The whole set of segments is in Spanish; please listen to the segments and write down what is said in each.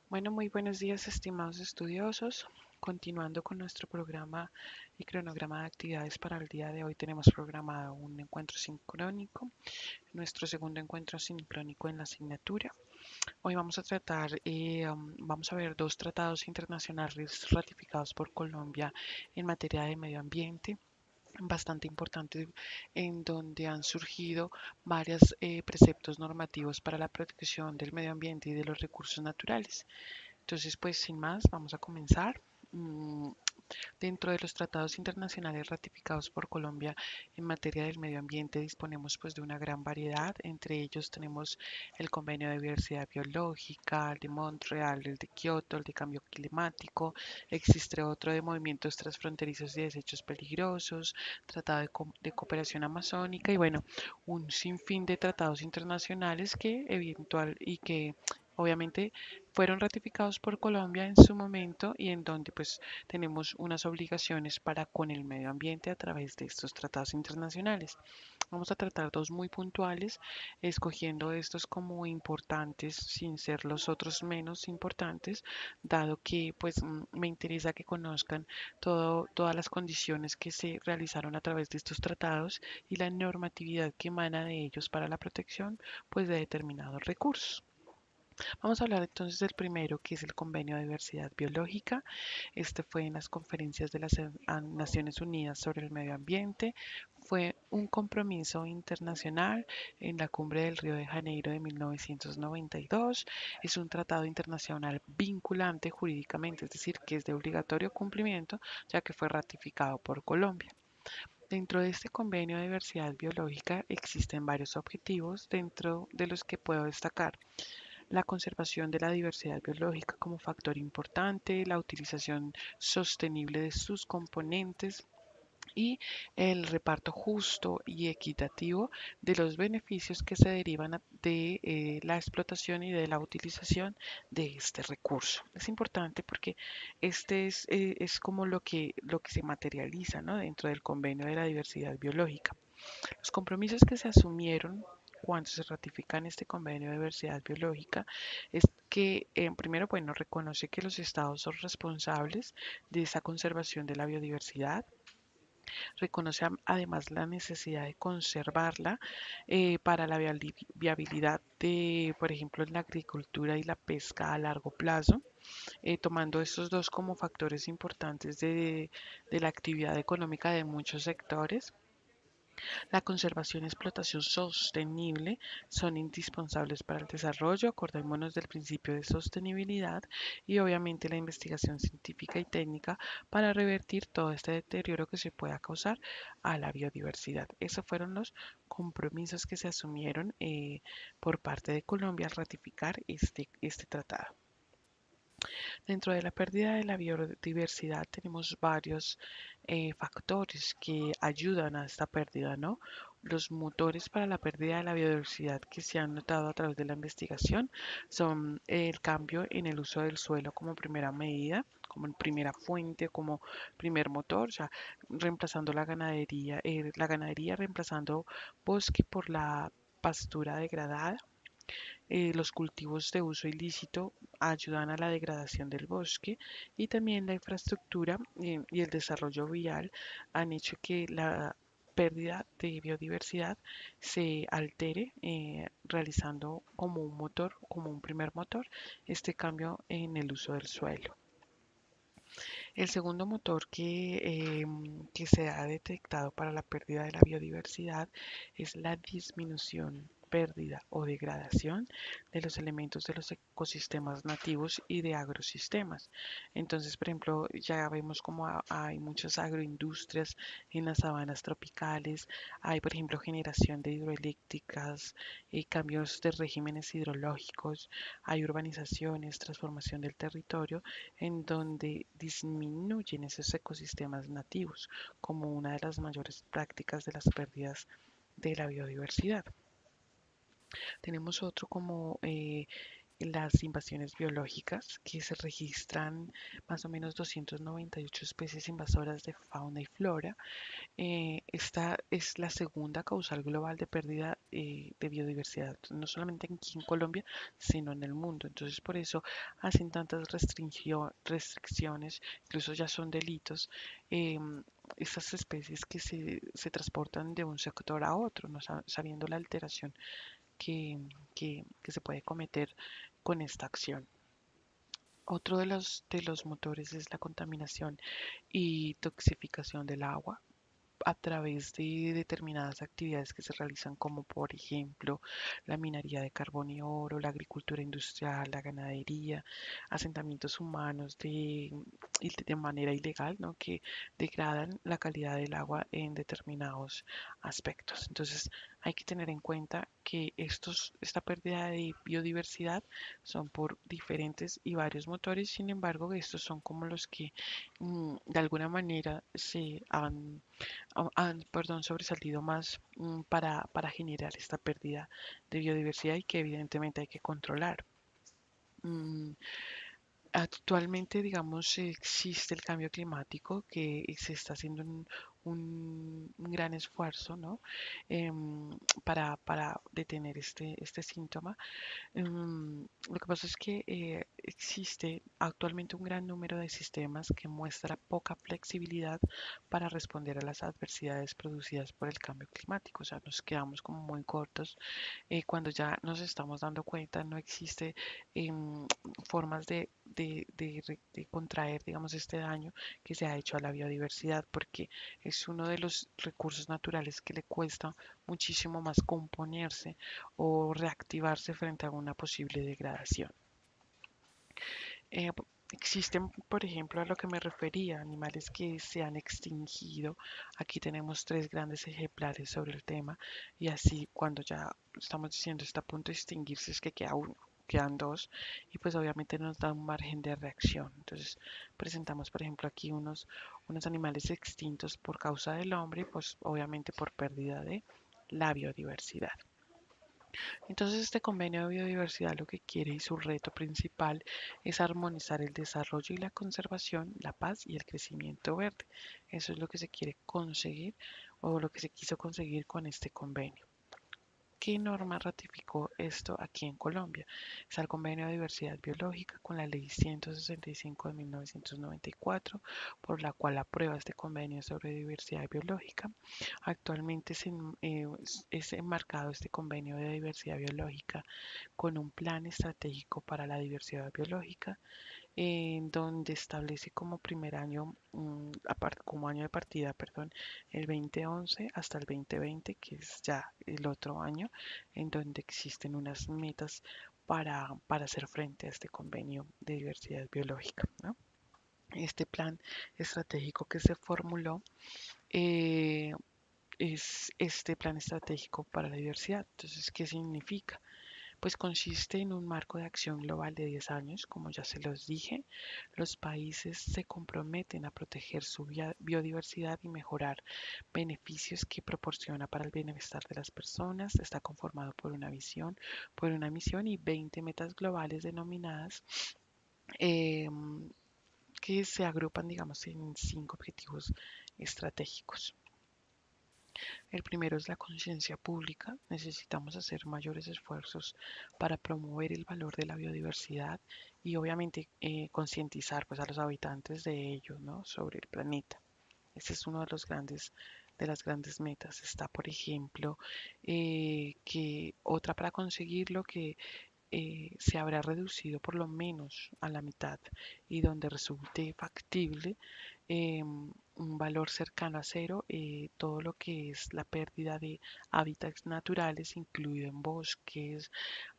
Bueno, muy buenos días, estimados estudiosos. Continuando con nuestro programa y cronograma de actividades para el día de hoy, tenemos programado un encuentro sincrónico, nuestro segundo encuentro sincrónico en la asignatura. Hoy vamos a vamos a ver dos tratados internacionales ratificados por Colombia en materia de medio ambiente, bastante importante, en donde han surgido varios preceptos normativos para la protección del medio ambiente y de los recursos naturales. Entonces, pues sin más, vamos a comenzar. Mm, Dentro de los tratados internacionales ratificados por Colombia en materia del medio ambiente disponemos pues de una gran variedad. Entre ellos tenemos el Convenio de Diversidad Biológica, el de Montreal, el de Kioto, el de Cambio Climático. Existe otro de movimientos transfronterizos y desechos peligrosos, Tratado de Cooperación Amazónica y bueno, un sinfín de tratados internacionales que eventual y que obviamente fueron ratificados por Colombia en su momento y en donde pues tenemos unas obligaciones para con el medio ambiente a través de estos tratados internacionales. Vamos a tratar dos muy puntuales, escogiendo estos como importantes sin ser los otros menos importantes, dado que pues me interesa que conozcan todas las condiciones que se realizaron a través de estos tratados y la normatividad que emana de ellos para la protección pues de determinados recursos. Vamos a hablar entonces del primero, que es el Convenio de Diversidad Biológica. Este fue en las conferencias de las Naciones Unidas sobre el Medio Ambiente. Fue un compromiso internacional en la Cumbre del Río de Janeiro de 1992. Es un tratado internacional vinculante jurídicamente, es decir, que es de obligatorio cumplimiento, ya que fue ratificado por Colombia. Dentro de este convenio de diversidad biológica existen varios objetivos, dentro de los que puedo destacar la conservación de la diversidad biológica como factor importante, la utilización sostenible de sus componentes y el reparto justo y equitativo de los beneficios que se derivan de la explotación y de la utilización de este recurso. Es importante porque es como lo que se materializa, ¿no?, dentro del convenio de la diversidad biológica. Los compromisos que se asumieron cuando se ratifica en este convenio de diversidad biológica es que, primero, bueno, reconoce que los estados son responsables de esa conservación de la biodiversidad, reconoce además la necesidad de conservarla para la viabilidad de, por ejemplo, en la agricultura y la pesca a largo plazo, tomando estos dos como factores importantes de la actividad económica de muchos sectores. La conservación y explotación sostenible son indispensables para el desarrollo, acordémonos del principio de sostenibilidad y obviamente la investigación científica y técnica para revertir todo este deterioro que se pueda causar a la biodiversidad. Esos fueron los compromisos que se asumieron por parte de Colombia al ratificar este tratado. Dentro de la pérdida de la biodiversidad tenemos varios factores que ayudan a esta pérdida, ¿no? Los motores para la pérdida de la biodiversidad que se han notado a través de la investigación son el cambio en el uso del suelo como primera medida, como primera fuente, como primer motor, o sea, reemplazando la ganadería reemplazando bosque por la pastura degradada. Los cultivos de uso ilícito ayudan a la degradación del bosque y también la infraestructura y el desarrollo vial han hecho que la pérdida de biodiversidad se altere, realizando como un motor, como un primer motor, este cambio en el uso del suelo. El segundo motor que se ha detectado para la pérdida de la biodiversidad es la disminución, pérdida o degradación de los elementos de los ecosistemas nativos y de agrosistemas. Entonces, por ejemplo, ya vemos como hay muchas agroindustrias en las sabanas tropicales, hay, por ejemplo, generación de hidroeléctricas, cambios de regímenes hidrológicos, hay urbanizaciones, transformación del territorio en donde disminuyen esos ecosistemas nativos como una de las mayores prácticas de las pérdidas de la biodiversidad. Tenemos otro como las invasiones biológicas, que se registran más o menos 298 especies invasoras de fauna y flora. Esta es la segunda causal global de pérdida de biodiversidad, no solamente aquí en Colombia, sino en el mundo. Entonces, por eso hacen tantas restricciones, incluso ya son delitos, estas especies que se transportan de un sector a otro, no sabiendo la alteración que, que se puede cometer con esta acción. Otro de los motores es la contaminación y toxificación del agua a través de determinadas actividades que se realizan, como por ejemplo la minería de carbón y oro, la agricultura industrial, la ganadería, asentamientos humanos de manera ilegal, ¿no? Que degradan la calidad del agua en determinados aspectos. Entonces hay que tener en cuenta que esta pérdida de biodiversidad son por diferentes y varios motores. Sin embargo, estos son como los que de alguna manera han sobresalido más para generar esta pérdida de biodiversidad y que evidentemente hay que controlar. Mm, Actualmente, digamos, existe el cambio climático que se está haciendo un gran esfuerzo, ¿no? Para detener este síntoma. Lo que pasa es que existe actualmente un gran número de sistemas que muestra poca flexibilidad para responder a las adversidades producidas por el cambio climático. O sea, nos quedamos como muy cortos cuando ya nos estamos dando cuenta, no existe formas de contraer, digamos, este daño que se ha hecho a la biodiversidad, porque es uno de los recursos naturales que le cuesta muchísimo más componerse o reactivarse frente a una posible degradación. Eh, Existen, por ejemplo, a lo que me refería, animales que se han extinguido. Aquí tenemos tres grandes ejemplares sobre el tema y así cuando ya estamos diciendo está a punto de extinguirse es que queda uno, quedan dos y pues obviamente nos da un margen de reacción. Entonces presentamos, por ejemplo, aquí unos animales extintos por causa del hombre y pues obviamente por pérdida de la biodiversidad. Entonces, este convenio de biodiversidad lo que quiere y su reto principal es armonizar el desarrollo y la conservación, la paz y el crecimiento verde. Eso es lo que se quiere conseguir o lo que se quiso conseguir con este convenio. ¿Qué norma ratificó esto aquí en Colombia? Es el Convenio de Diversidad Biológica con la Ley 165 de 1994, por la cual aprueba este convenio sobre diversidad biológica. Actualmente es enmarcado este convenio de diversidad biológica con un plan estratégico para la diversidad biológica en donde establece como primer año, como año de partida, perdón, el 2011 hasta el 2020, que es ya el otro año, en donde existen unas metas para hacer frente a este convenio de diversidad biológica, ¿no? Este plan estratégico que se formuló eh, es este plan estratégico para la diversidad. Entonces, ¿qué significa? Pues consiste en un marco de acción global de 10 años, como ya se los dije. Los países se comprometen a proteger su biodiversidad y mejorar beneficios que proporciona para el bienestar de las personas. Está conformado por una misión y 20 metas globales denominadas eh, que se agrupan, digamos, en 5 objetivos estratégicos. El primero es la conciencia pública. Necesitamos hacer mayores esfuerzos para promover el valor de la biodiversidad y obviamente concientizar pues, a los habitantes de ello, ¿no? Sobre el planeta. Ese es uno de los de las grandes metas. Está, por ejemplo, que otra para conseguirlo que se habrá reducido por lo menos a la mitad y donde resulte factible un valor cercano a cero, todo lo que es la pérdida de hábitats naturales, incluido en bosques,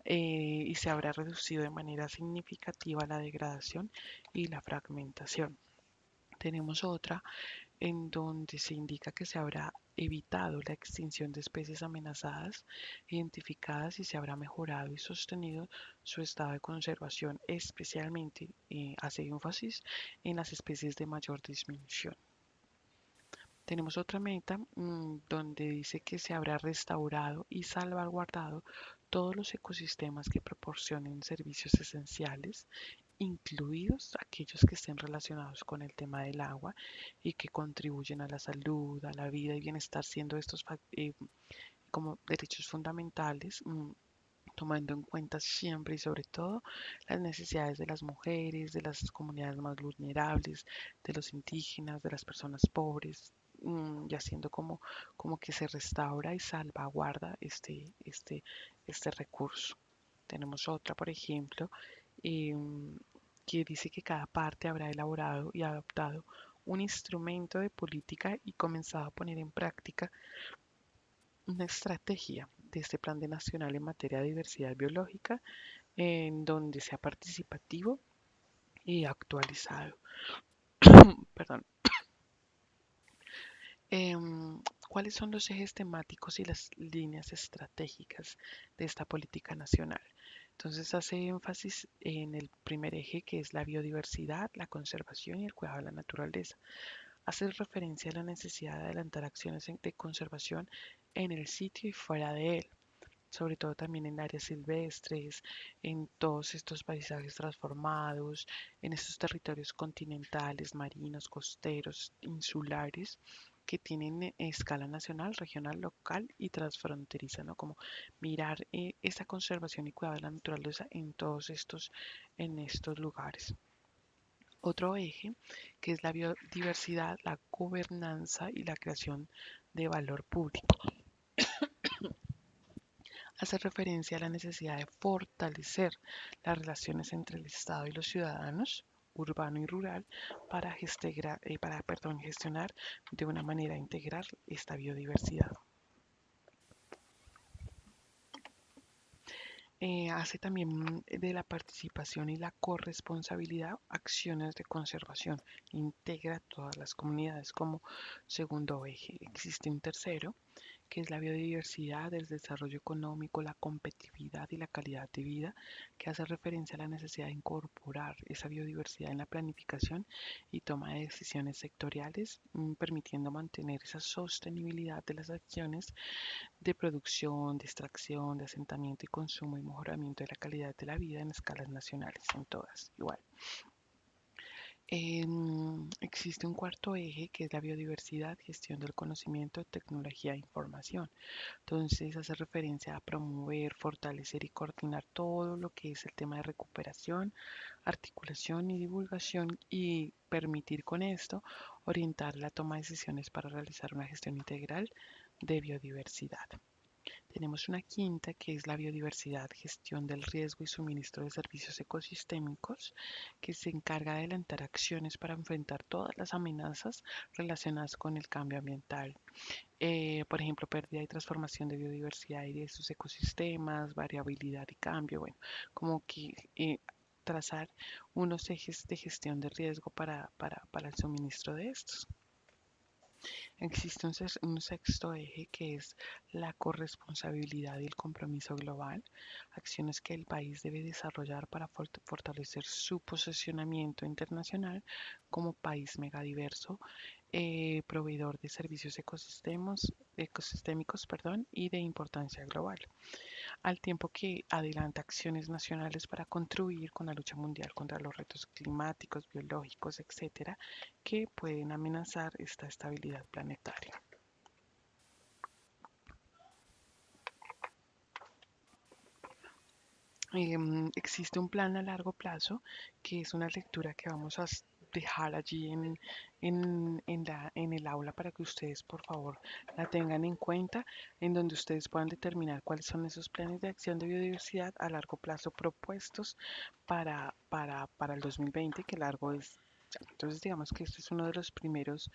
y se habrá reducido de manera significativa la degradación y la fragmentación. Tenemos otra en donde se indica que se habrá evitado la extinción de especies amenazadas, identificadas y se habrá mejorado y sostenido su estado de conservación, especialmente hace énfasis en las especies de mayor disminución. Tenemos otra meta donde dice que se habrá restaurado y salvaguardado todos los ecosistemas que proporcionen servicios esenciales, incluidos aquellos que estén relacionados con el tema del agua y que contribuyen a la salud, a la vida y bienestar, siendo estos como derechos fundamentales, tomando en cuenta siempre y sobre todo las necesidades de las mujeres, de las comunidades más vulnerables, de los indígenas, de las personas pobres, y haciendo como que se restaura y salvaguarda este recurso. Tenemos otra, por ejemplo, que dice que cada parte habrá elaborado y adoptado un instrumento de política y comenzado a poner en práctica una estrategia de este Plan de Nacional en materia de diversidad biológica, en donde sea participativo y actualizado. Perdón. ¿Cuáles son los ejes temáticos y las líneas estratégicas de esta política nacional? Entonces hace énfasis en el primer eje, que es la biodiversidad, la conservación y el cuidado de la naturaleza. Hace referencia a la necesidad de adelantar acciones de conservación en el sitio y fuera de él, sobre todo también en áreas silvestres, en todos estos paisajes transformados, en estos territorios continentales, marinos, costeros, insulares, que tienen escala nacional, regional, local y transfronteriza, ¿no? Como mirar esa conservación y cuidado de la naturaleza en estos lugares. Otro eje, que es la biodiversidad, la gobernanza y la creación de valor público, hace referencia a la necesidad de fortalecer las relaciones entre el Estado y los ciudadanos, urbano y rural, para gestionar de una manera integral esta biodiversidad. Hace también de la participación y la corresponsabilidad acciones de conservación. Integra todas las comunidades como segundo eje. Existe un tercero, que es la biodiversidad, el desarrollo económico, la competitividad y la calidad de vida, que hace referencia a la necesidad de incorporar esa biodiversidad en la planificación y toma de decisiones sectoriales, permitiendo mantener esa sostenibilidad de las acciones de producción, de extracción, de asentamiento y consumo y mejoramiento de la calidad de la vida en escalas nacionales, en todas igual. Existe un cuarto eje, que es la biodiversidad, gestión del conocimiento, tecnología e información. Entonces hace referencia a promover, fortalecer y coordinar todo lo que es el tema de recuperación, articulación y divulgación, y permitir con esto orientar la toma de decisiones para realizar una gestión integral de biodiversidad. Tenemos una quinta, que es la biodiversidad, gestión del riesgo y suministro de servicios ecosistémicos, que se encarga de adelantar acciones para enfrentar todas las amenazas relacionadas con el cambio ambiental. Por ejemplo, pérdida y transformación de biodiversidad y de sus ecosistemas, variabilidad y cambio. Bueno, como que trazar unos ejes de gestión de riesgo para el suministro de estos. Existe un sexto eje, que es la corresponsabilidad y el compromiso global, acciones que el país debe desarrollar para fortalecer su posicionamiento internacional como país megadiverso, proveedor de servicios ecosistémicos, y de importancia global, al tiempo que adelanta acciones nacionales para contribuir con la lucha mundial contra los retos climáticos, biológicos, etcétera, que pueden amenazar esta estabilidad planetaria. Existe un plan a largo plazo, que es una lectura que vamos a dejar allí en el aula para que ustedes por favor la tengan en cuenta, en donde ustedes puedan determinar cuáles son esos planes de acción de biodiversidad a largo plazo propuestos para el 2020, que largo es ya. Entonces digamos que este es uno de los primeros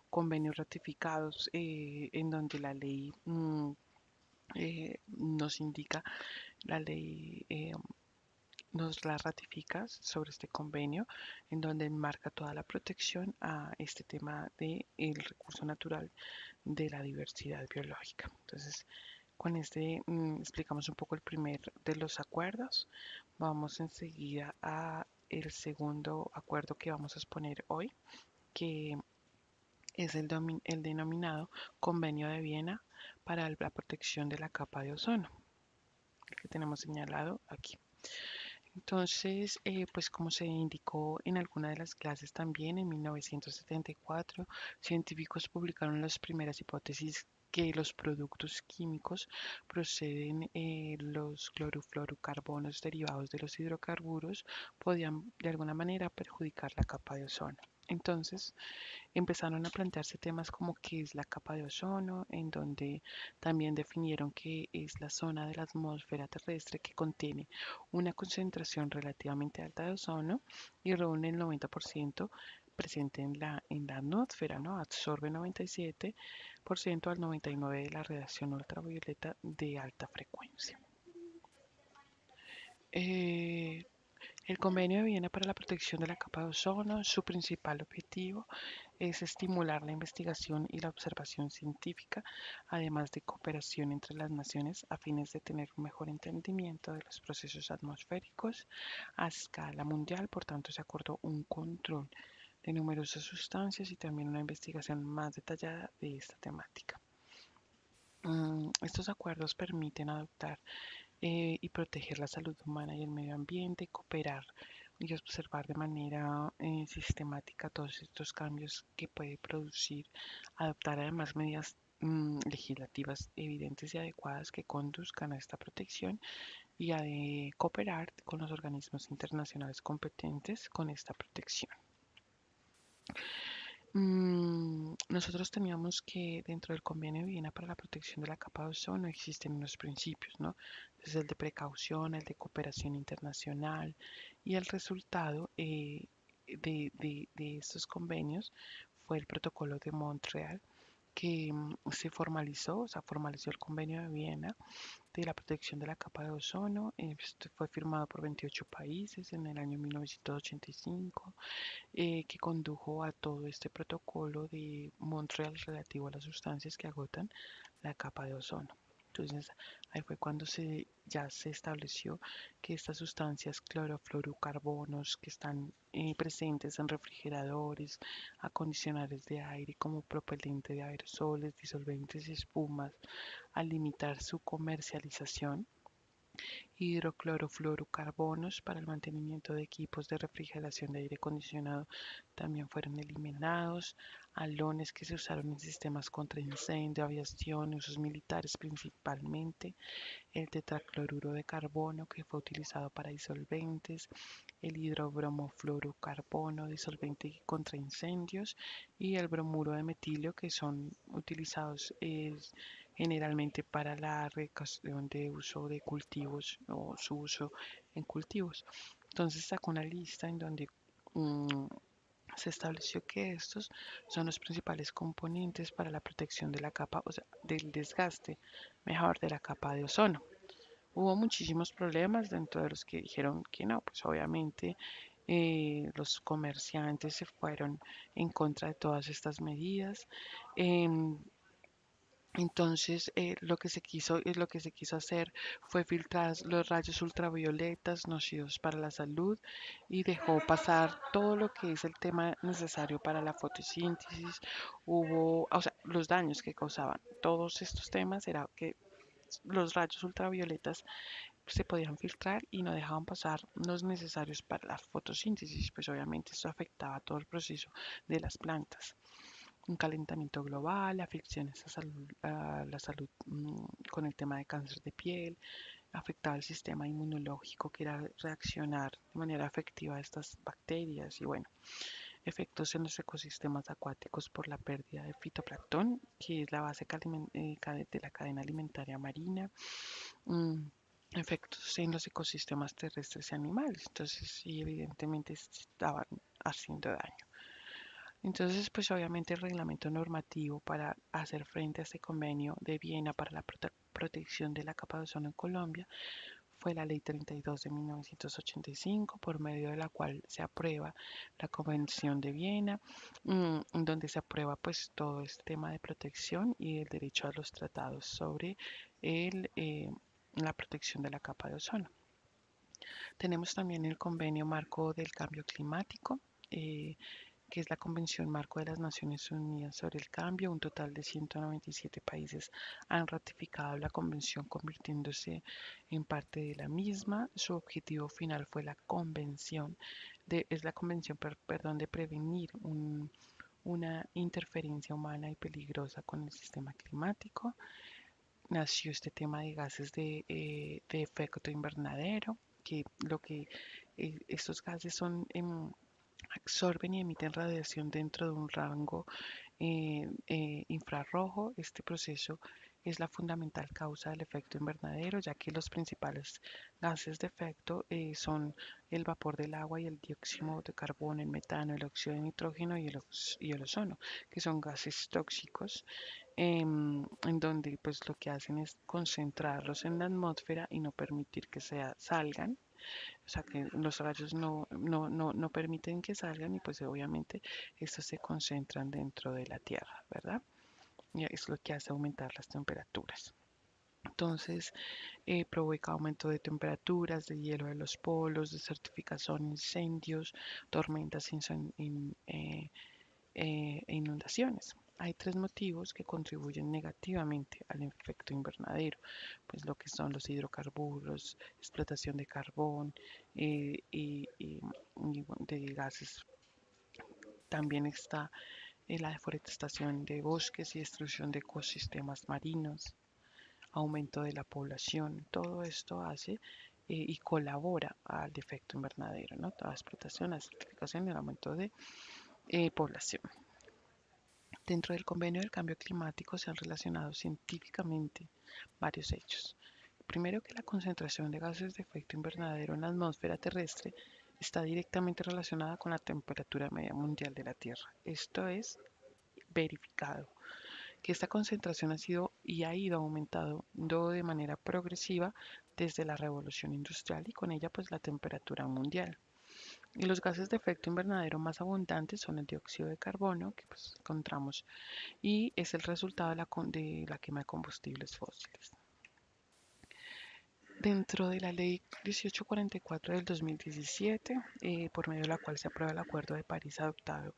convenios ratificados, en donde la ley nos indica, la ley nos la ratifica sobre este convenio, en donde enmarca toda la protección a este tema del recurso natural de la diversidad biológica. Entonces, con este explicamos un poco el primer de los acuerdos. Vamos enseguida a el segundo acuerdo que vamos a exponer hoy, que es el denominado Convenio de Viena para la protección de la capa de ozono. el que tenemos señalado aquí. Entonces, pues como se indicó en alguna de las clases también, en 1974, científicos publicaron las primeras hipótesis que los productos químicos proceden, los clorofluorocarbonos derivados de los hidrocarburos, podían de alguna manera perjudicar la capa de ozono. Entonces, empezaron a plantearse temas como qué es la capa de ozono, en donde también definieron que es la zona de la atmósfera terrestre que contiene una concentración relativamente alta de ozono y reúne el 90% presente en la atmósfera, ¿no? Absorbe 97% al 99% de la radiación ultravioleta de alta frecuencia. Eh, el Convenio de Viena para la Protección de la Capa de Ozono, su principal objetivo es estimular la investigación y la observación científica, además de cooperación entre las naciones a fines de tener un mejor entendimiento de los procesos atmosféricos a escala mundial. Por tanto, se acordó un control de numerosas sustancias y también una investigación más detallada de esta temática. Estos acuerdos permiten adoptar y proteger la salud humana y el medio ambiente, cooperar y observar de manera sistemática todos estos cambios que puede producir, adoptar además medidas legislativas evidentes y adecuadas que conduzcan a esta protección y a de cooperar con los organismos internacionales competentes con esta protección. Nosotros teníamos que dentro del Convenio de Viena para la protección de la capa de ozono existen unos principios, ¿no? Desde el de precaución, el de cooperación internacional y el resultado de estos convenios fue el protocolo de Montreal que se formalizó, o sea, formalizó el Convenio de Viena de la protección de la capa de ozono. Este fue firmado por 28 países en el año 1985, que condujo a todo este protocolo de Montreal relativo a las sustancias que agotan la capa de ozono. Entonces, ahí fue cuando ya se estableció que estas sustancias clorofluorocarbonos que están presentes en refrigeradores, acondicionadores de aire como propelente de aerosoles, disolventes y espumas, al limitar su comercialización, hidroclorofluorocarbonos para el mantenimiento de equipos de refrigeración de aire acondicionado también fueron eliminados, halones que se usaron en sistemas contra incendio, aviación y usos militares principalmente, el tetracloruro de carbono que fue utilizado para disolventes, el hidrobromofluorocarbono disolvente contra incendios y el bromuro de metilio que son utilizados generalmente para la erradicación de uso de cultivos o su uso en cultivos. Entonces sacó una lista en donde mm, se estableció que estos son los principales componentes para la protección de la capa, o sea, del desgaste, mejor, de la capa de ozono. Hubo muchísimos problemas dentro de los que dijeron que no, pues obviamente los comerciantes se fueron en contra de todas estas medidas. Em, entonces, lo que se quiso hacer fue filtrar los rayos ultravioletas nocivos para la salud y dejó pasar todo lo que es el tema necesario para la fotosíntesis. O sea, los daños que causaban todos estos temas era que los rayos ultravioletas se podían filtrar y no dejaban pasar los necesarios para la fotosíntesis, pues obviamente esto afectaba todo el proceso de las plantas. Un calentamiento global, afecciones a la salud con el tema de cáncer de piel, afectaba el sistema inmunológico que era reaccionar de manera efectiva a estas bacterias y bueno, efectos en los ecosistemas acuáticos por la pérdida de fitoplancton, que es la base de la cadena alimentaria marina. mm, Efectos en los ecosistemas terrestres y animales. Entonces, sí, evidentemente estaban haciendo daño. Entonces, pues obviamente el reglamento normativo para hacer frente a este convenio de Viena para la protección de la capa de ozono en Colombia fue la Ley 32 de 1985, por medio de la cual se aprueba la Convención de Viena, donde se aprueba pues todo este tema de protección y el derecho a los tratados sobre la protección de la capa de ozono. Tenemos también el convenio marco del cambio climático, que es la Convención Marco de las Naciones Unidas sobre el Cambio. Un total de 197 países han ratificado la convención, convirtiéndose en parte de la misma. Su objetivo final fue la convención, perdón, de prevenir una interferencia humana y peligrosa con el sistema climático. Nació este tema de gases de efecto invernadero, que lo que estos gases absorben y emiten radiación dentro de un rango infrarrojo. Este proceso es la fundamental causa del efecto invernadero, ya que los principales gases de efecto son el vapor del agua y el dióxido de carbono, el metano, el óxido de nitrógeno y el ozono, que son gases tóxicos, en donde pues lo que hacen es concentrarlos en la atmósfera y no permitir que salgan. O sea que los rayos no permiten que salgan y pues obviamente estos se concentran dentro de la Tierra, ¿verdad? Y es lo que hace aumentar las temperaturas. Entonces, provoca aumento de temperaturas, de hielo de los polos, desertificación, incendios, tormentas e inundaciones. Hay tres motivos que contribuyen negativamente al efecto invernadero, pues lo que son los hidrocarburos, explotación de carbón y de gases. También está la deforestación de bosques y destrucción de ecosistemas marinos, aumento de la población. Todo esto hace y colabora al efecto invernadero, ¿no? Toda explotación, la desertificación y el aumento de población. Dentro del Convenio del Cambio Climático se han relacionado científicamente varios hechos. Primero, que la concentración de gases de efecto invernadero en la atmósfera terrestre está directamente relacionada con la temperatura media mundial de la Tierra. Esto es verificado, que esta concentración ha ido aumentando de manera progresiva desde la revolución industrial y con ella pues la temperatura mundial. Y los gases de efecto invernadero más abundantes son el dióxido de carbono, que pues encontramos, y es el resultado de la quema de combustibles fósiles. Dentro de la Ley 1844 del 2017, por medio de la cual se aprueba el Acuerdo de París adoptado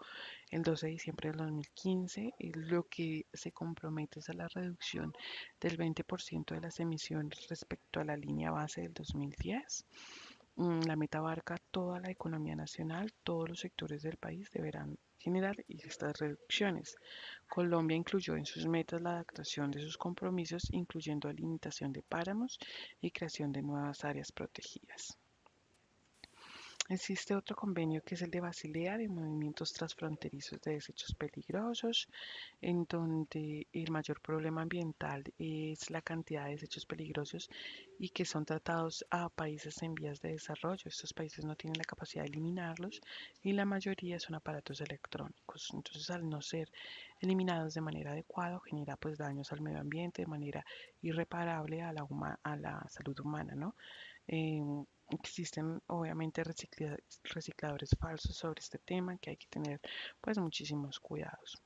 el 12 de diciembre del 2015, lo que se compromete es a la reducción del 20% de las emisiones respecto a la línea base del 2010. La meta abarca toda la economía nacional, todos los sectores del país deberán generar estas reducciones. Colombia incluyó en sus metas la adaptación de sus compromisos, incluyendo limitación de páramos y creación de nuevas áreas protegidas. Existe otro convenio que es el de Basilea de movimientos transfronterizos de desechos peligrosos, en donde el mayor problema ambiental es la cantidad de desechos peligrosos y que son tratados a países en vías de desarrollo. Estos países no tienen la capacidad de eliminarlos y la mayoría son aparatos electrónicos. Entonces, al no ser eliminados de manera adecuada, genera pues daños al medio ambiente de manera irreparable a la salud humana, ¿no? Existen obviamente recicladores falsos sobre este tema, que hay que tener pues muchísimos cuidados.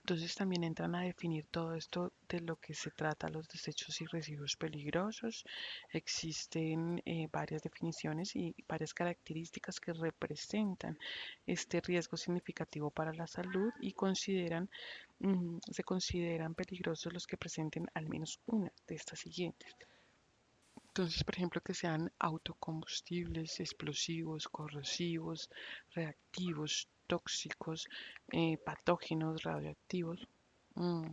Entonces también entran a definir todo esto de lo que se trata los desechos y residuos peligrosos. Existen varias definiciones y varias características que representan este riesgo significativo para la salud y se consideran peligrosos los que presenten al menos una de estas siguientes. Entonces, por ejemplo, que sean autocombustibles, explosivos, corrosivos, reactivos, tóxicos, patógenos, radioactivos, mm,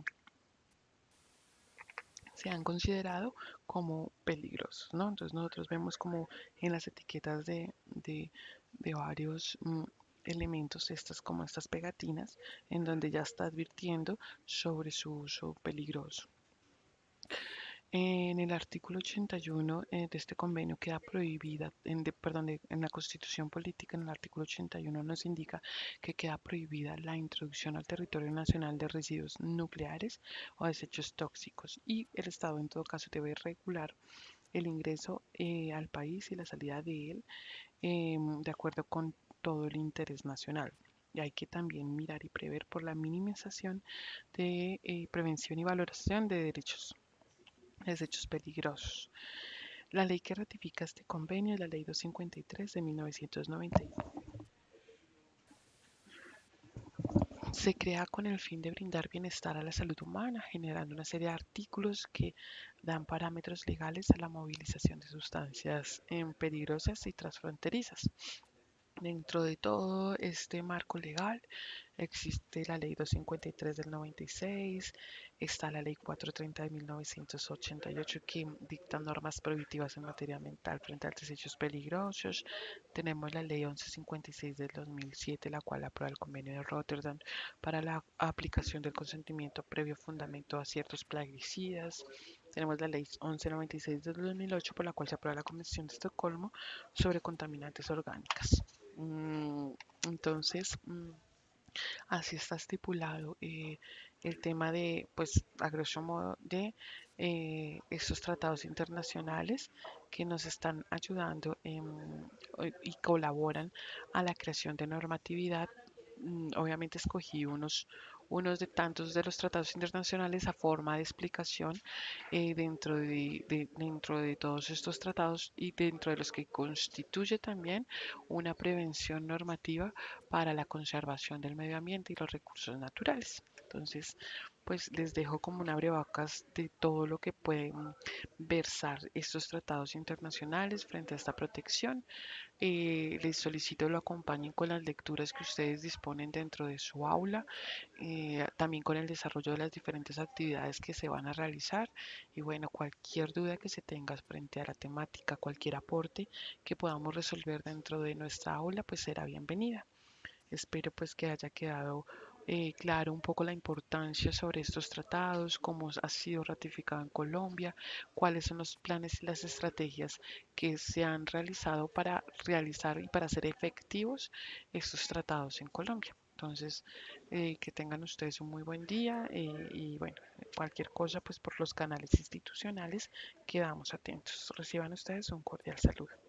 se han considerado como peligrosos, ¿no? Entonces nosotros vemos como en las etiquetas de varios elementos, como estas pegatinas, en donde ya está advirtiendo sobre su uso peligroso. En el artículo 81 de este convenio queda prohibida, en la Constitución Política, en el artículo 81 nos indica que queda prohibida la introducción al territorio nacional de residuos nucleares o desechos tóxicos y el Estado en todo caso debe regular el ingreso al país y la salida de él de acuerdo con todo el interés nacional. Y hay que también mirar y prever por la minimización de prevención y valoración de desechos peligrosos. La ley que ratifica este convenio es la Ley 253 de 1991. Se crea con el fin de brindar bienestar a la salud humana, generando una serie de artículos que dan parámetros legales a la movilización de sustancias peligrosas y transfronterizas. Dentro de todo este marco legal existe la Ley 253 del 96, está la Ley 430 de 1988 que dicta normas prohibitivas en materia ambiental frente a desechos peligrosos. Tenemos la Ley 1156 del 2007, la cual aprueba el Convenio de Rotterdam para la aplicación del consentimiento previo fundamento a ciertos plaguicidas. Tenemos la Ley 1196 del 2008, por la cual se aprueba la Convención de Estocolmo sobre contaminantes orgánicas. Entonces, así está estipulado el tema de, pues, a grosso modo, de estos tratados internacionales que nos están ayudando y colaboran a la creación de normatividad. Obviamente escogí unos de tantos de los tratados internacionales a forma de explicación dentro de todos estos tratados y dentro de los que constituye también una prevención normativa para la conservación del medio ambiente y los recursos naturales. Entonces, pues les dejo como un abrebocas de todo lo que pueden versar estos tratados internacionales frente a esta protección. Les solicito lo acompañen con las lecturas que ustedes disponen dentro de su aula, también con el desarrollo de las diferentes actividades que se van a realizar. Y bueno, cualquier duda que se tenga frente a la temática, cualquier aporte que podamos resolver dentro de nuestra aula, pues será bienvenida. Espero pues que haya quedado claro un poco la importancia sobre estos tratados, cómo ha sido ratificado en Colombia, cuáles son los planes y las estrategias que se han realizado para realizar y para hacer efectivos estos tratados en Colombia. Entonces, que tengan ustedes un muy buen día y bueno, cualquier cosa pues por los canales institucionales quedamos atentos. Reciban ustedes un cordial saludo.